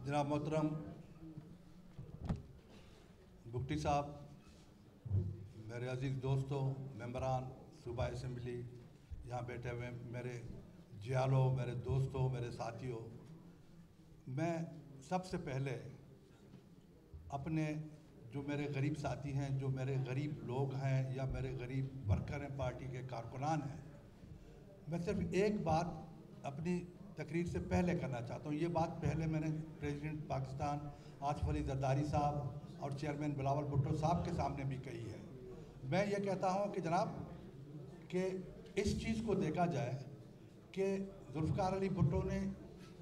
जनाब मोहतरम भुट्टी साहब, मेरे अजीज़ दोस्तों, मेंबरान सूबा असम्बली, यहाँ बैठे हुए मेरे जियालों, मेरे दोस्तों, मेरे साथियों, मैं सबसे पहले अपने जो मेरे गरीब साथी हैं, जो मेरे गरीब लोग हैं या मेरे गरीब वर्कर हैं, पार्टी के कारकुनान हैं, मैं सिर्फ एक बात अपनी तकरीर से पहले करना चाहता हूँ। ये बात पहले मैंने प्रेसिडेंट पाकिस्तान आसिफ अली जरदारी साहब और चेयरमैन बिलावल भुट्टो साहब के सामने भी कही है। मैं ये कहता हूँ कि जनाब कि इस चीज़ को देखा जाए कि जुल्फ़िकार अली भुट्टो ने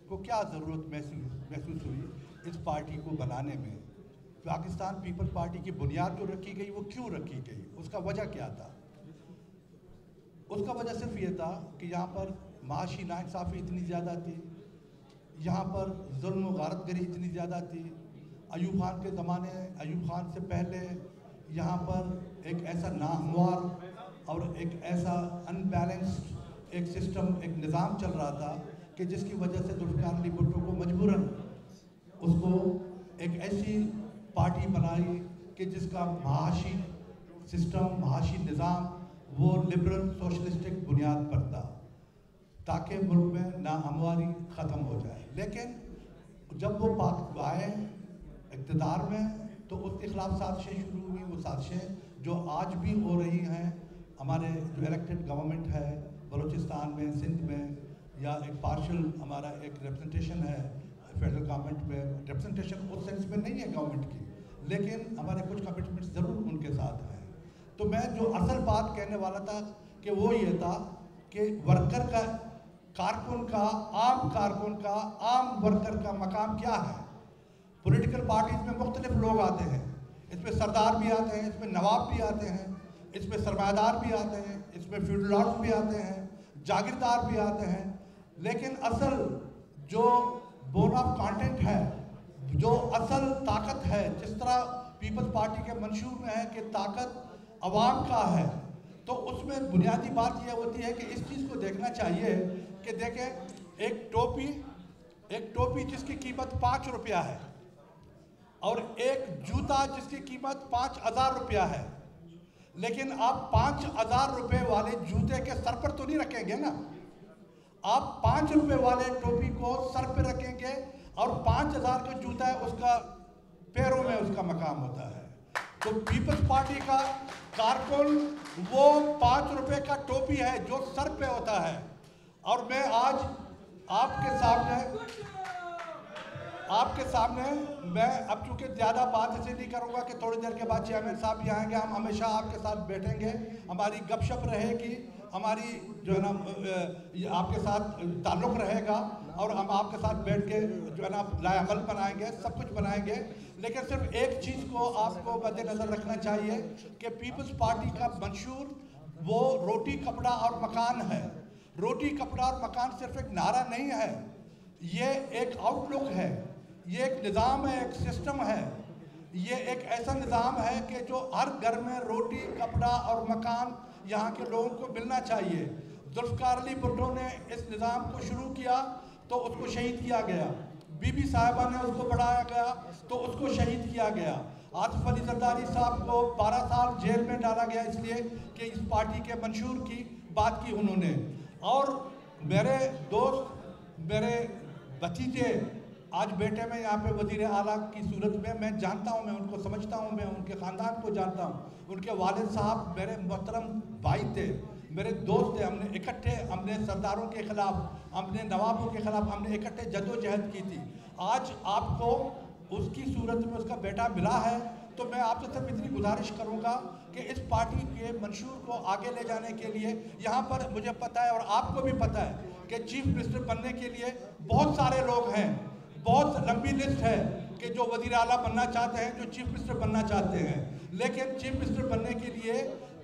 को क्या ज़रूरत महसूस हुई इस पार्टी को बनाने में। पाकिस्तान पीपल्स पार्टी की बुनियाद जो रखी गई वो क्यों रखी गई, उसका वजह क्या था? उसका वजह सिर्फ ये था कि यहाँ पर माशी नाइंसाफ़ी इतनी ज़्यादा थी, यहाँ पर जुल्म व गारतगरी इतनी ज़्यादा थी। अयूब खान के ज़माने, अयूब खान से पहले यहाँ पर एक ऐसा नाहमवार और एक ऐसा अनबैलेंस्ड एक सिस्टम, एक निज़ाम चल रहा था कि जिसकी वजह से जुल्फ़िकार अली भुट्टो को मजबूरन उसको एक ऐसी पार्टी बनाई कि जिसका महाशी सिस्टम, महाशी निज़ाम वो लिबरल सोशलिस्टिक बुनियाद पर था, ताकि मुल्क में नाहमवारी ख़त्म हो जाए। लेकिन जब वो पाक आए इक़्तिदार में तो उसके ख़िलाफ़ साजिशें शुरू हुई। वो साजिशें जो आज भी हो रही हैं, हमारे जो इलेक्टेड गवर्नमेंट है बलूचिस्तान में, सिंध में, या एक पार्शल हमारा एक रिप्रेजेंटेशन है फेडरल गवर्नमेंट में। रिप्रेजेंटेशन उस सेंस में नहीं है गवर्नमेंट की, लेकिन हमारे कुछ कमिटमेंट्स ज़रूर उनके साथ हैं। तो मैं जो असल बात कहने वाला था कि वो ये था कि वर्कर का, कारकुन का, आम वर्कर का मकाम क्या है। पॉलिटिकल पार्टीज़ में मुख्तलिफ लोग आते हैं, इसमें सरदार भी आते हैं, इसमें नवाब भी आते हैं, इसमें सरमायादार भी आते हैं, इसमें फ्यूडल लॉर्ड्स भी आते हैं, जागीरदार भी आते हैं। लेकिन असल जो बोन ऑफ कंटेंट है, जो असल ताकत है, जिस तरह पीपल्स पार्टी के मंशूर में है कि ताकत अवाम का है, तो उसमें बुनियादी बात यह होती है कि इस चीज़ को देखना चाहिए कि देखें एक टोपी जिसकी कीमत 5 रुपया है और एक जूता जिसकी कीमत 5,000 रुपया है, लेकिन आप 5,000 रुपये वाले जूते के सर पर तो नहीं रखेंगे ना, आप 5 रुपये वाले टोपी को सर पर रखेंगे और 5,000 का जूता है उसका पैरों में उसका मकाम होता है। तो पीपल्स पार्टी का कारकुन वो 5 रुपये का टोपी है जो सर पे होता है। और मैं आज आपके सामने मैं अब चूँकि ज़्यादा बात इसे नहीं करूँगा कि थोड़ी देर के बाद चेयरमैन साहब भी आएंगे, हम हमेशा आपके साथ बैठेंगे, हमारी गपशप रहेगी, हमारी जो है ना आपके साथ ताल्लुक़ रहेगा और हम आपके साथ बैठ के जो है ना लाएअमल बनाएंगे, सब कुछ बनाएंगे। लेकिन सिर्फ एक चीज़ को आपको मद्देनज़र रखना चाहिए कि पीपल्स पार्टी का मंशूर वो रोटी, कपड़ा और मकान है। रोटी, कपड़ा और मकान सिर्फ एक नारा नहीं है, ये एक आउटलुक है, ये एक निज़ाम है, एक सिस्टम है। ये एक ऐसा निज़ाम है कि जो हर घर में रोटी, कपड़ा और मकान यहाँ के लोगों को मिलना चाहिए। जुल्फ़िकार अली भुट्टो ने इस निज़ाम को शुरू किया तो उसको शहीद किया गया, बीबी साहिबा ने उसको बढ़ाया गया तो उसको शहीद किया गया। आसिफ अली जरदारी साहब को 12 साल जेल में डाला गया इसलिए कि इस पार्टी के मंशूर की बात की उन्होंने। और मेरे दोस्त, मेरे भतीजे आज बैठे में यहाँ पे वज़ीर आला की सूरत में, मैं जानता हूँ, मैं उनको समझता हूँ, मैं उनके ख़ानदान को जानता हूँ। उनके वालिद साहब मेरे मोहतरम भाई थे, मेरे दोस्त थे। हमने इकट्ठे, हमने सरदारों के ख़िलाफ़, हमने नवाबों के ख़िलाफ़ हमने इकट्ठे जद्दोजहद की थी। आज आपको उसकी सूरत में उसका बेटा मिला है, तो मैं आपसे सिर्फ इतनी गुजारिश करूंगा कि इस पार्टी के मंशूर को आगे ले जाने के लिए, यहाँ पर मुझे पता है और आपको भी पता है कि चीफ मिनिस्टर बनने के लिए बहुत सारे लोग हैं, बहुत लंबी लिस्ट है कि जो वज़ीर आला बनना चाहते हैं, जो चीफ मिनिस्टर बनना चाहते हैं। लेकिन चीफ मिनिस्टर बनने के लिए,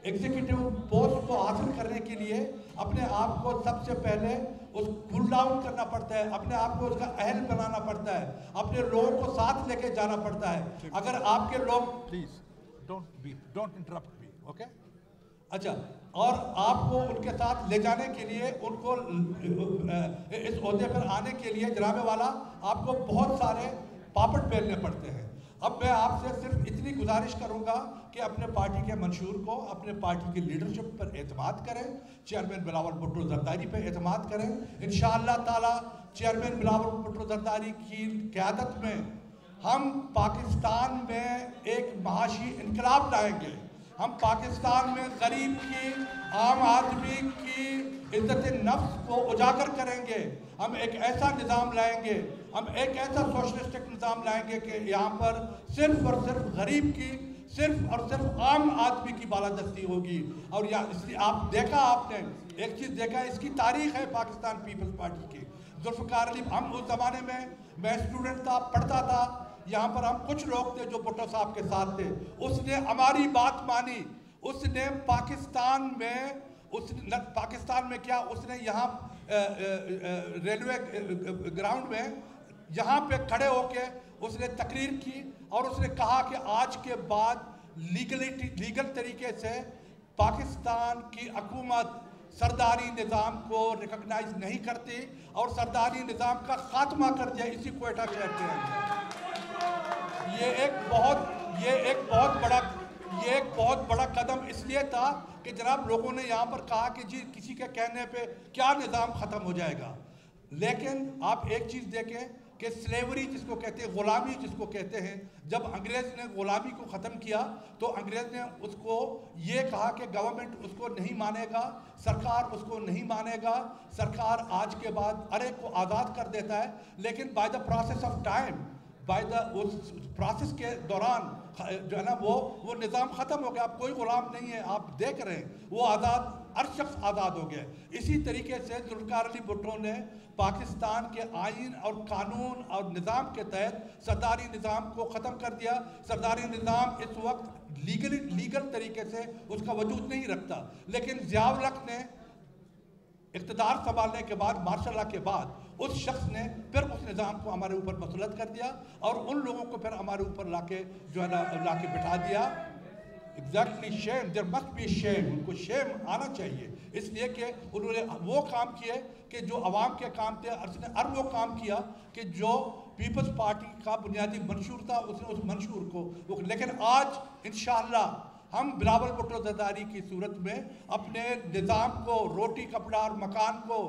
एग्जीक्यूटिव पोस्ट को हासिल करने के लिए अपने आप को सबसे पहले उस कूल डाउन करना पड़ता है, अपने आप को उसका अहल बनाना पड़ता है, अपने लोगों को साथ लेके जाना पड़ता है। अगर आपके लोग, please don't interrupt me, okay? اچھا، اور آپ کو ان کے ساتھ لے جانے کے لیے، ان کو اس عہدے پر آنے کے لیے جناب والا آپ کو بہت سارے پاپڑ بیلنے پڑتے ہیں. اب میں آپ سے صرف اتنی گزارش کروں گا کہ اپنے پارٹی کے منشور کو، اپنے پارٹی کی لیڈرشپ پر اعتماد کریں، چیئرمین بلاول بھٹو زرداری پہ اعتماد کریں. انشاءاللہ تعالی چیئرمین بلاول بھٹو زرداری کی قیادت میں ہم پاکستان میں ایک معاشی انقلاب لائیں گے. ہم پاکستان میں غریب کی، عام آدمی کی عزت نفس کو اجاگر کریں گے. ہم ایک ایسا نظام لائیں گے، ہم ایک ایسا سوشلسٹک نظام لائیں گے کہ یہاں پر صرف اور صرف غریب کی، صرف اور صرف عام آدمی کی بالادستی ہوگی. اور اس لیے آپ دیکھا، آپ نے ایک چیز دیکھا، اس کی تاریخ ہے پاکستان پیپلز پارٹی کی. ذوالفقار علی، ہم اس زمانے میں اسٹوڈنٹ تھا، پڑھتا تھا یہاں پر، ہم کچھ لوگ تھے جو بھٹو صاحب کے ساتھ تھے. اس نے ہماری بات مانی. اس نے پاکستان میں کیا، اس نے یہاں ریلوے گراؤنڈ میں یہاں پہ کھڑے ہو کے اس نے تقریر کی اور اس نے کہا کہ آج کے بعد لیگل طریقے سے پاکستان کی حکومت سرداری نظام کو ریکگنائز نہیں کرتی اور سرداری نظام کا خاتمہ کر دیا اسی کوئٹہ شہر کے اندر. یہ ایک بہت بڑا قدم اس لیے تھا کہ جناب لوگوں نے یہاں پر کہا کہ جی کسی کے کہنے پہ کیا نظام ختم ہو جائے گا. لیکن آپ ایک چیز دیکھیں کہ سلیوری جس کو کہتے ہیں، غلامی جس کو کہتے ہیں، جب انگریز نے غلامی کو ختم کیا تو انگریز نے اس کو یہ کہا کہ گورنمنٹ اس کو نہیں مانے گا، سرکار اس کو نہیں مانے گا. سرکار آج کے بعد ہر ایک کو آزاد کر دیتا ہے، لیکن by the process of time, اس پروسیس کے دوران جو ہے نا وہ نظام ختم ہو گیا. اب کوئی غلام نہیں ہے، آپ دیکھ رہے ہیں وہ آزاد، ہر شخص آزاد ہو گیا. اسی طریقے سے ذوالفقار علی بھٹو نے پاکستان کے آئین اور قانون اور نظام کے تحت سرداری نظام کو ختم کر دیا. سرداری نظام اس وقت لیگل طریقے سے اس کا وجود نہیں رکھتا. لیکن ضیاء الحق نے اقتدار سنبھالنے کے بعد، مارشل لا کے بعد، اس شخص نے پھر اس نظام کو ہمارے اوپر مسلط کر دیا اور ان لوگوں کو پھر ہمارے اوپر لا کے بٹھا دیا. Exactly shame, there must be shame. ان کو شیم آنا چاہیے، اس لیے کہ انہوں نے وہ کام کیے کہ جو عوام کے کام تھے. اور وہ کام کیا کہ جو پیپلز پارٹی کا بنیادی منشور تھا، اس نے اس منشور کو. لیکن آج انشاءاللہ ہم بلاول بھٹو زرداری کی صورت میں اپنے نظام کو، روٹی کپڑا اور مکان کو،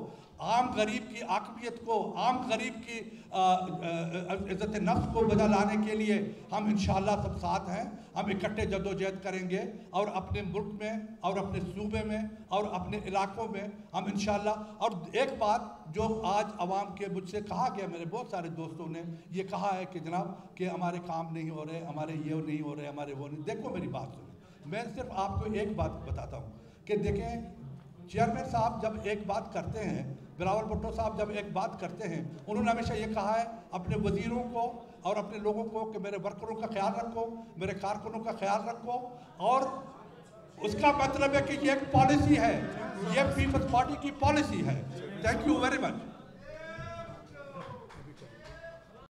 عام غریب کی عاقبیت کو، عام غریب کی عزت نفس کو بجا لانے کے لیے ہم انشاءاللہ سب ساتھ ہیں. ہم اکٹھے جدوجہد کریں گے اور اپنے ملک میں اور اپنے صوبے میں اور اپنے علاقوں میں ہم انشاءاللہ. اور ایک بات جو آج عوام کے مجھ سے کہا گیا، میرے بہت سارے دوستوں نے یہ کہا ہے کہ جناب کہ ہمارے کام نہیں ہو رہے، ہمارے یہ نہیں ہو رہے، ہمارے وہ نہیں. دیکھو میری بات سنیں، میں صرف آپ کو ایک بات بتاتا ہوں کہ دیکھیں، چیئرمین صاحب جب ایک بات کرتے ہیں، بلاول بھٹو صاحب جب ایک بات کرتے ہیں، انہوں نے ہمیشہ یہ کہا ہے اپنے وزیروں کو اور اپنے لوگوں کو کہ میرے ورکروں کا خیال رکھو، میرے کارکنوں کا خیال رکھو. اور اس کا مطلب ہے کہ یہ ایک پالیسی ہے، یہ پیپلز پارٹی کی پالیسی ہے. Thank you very much.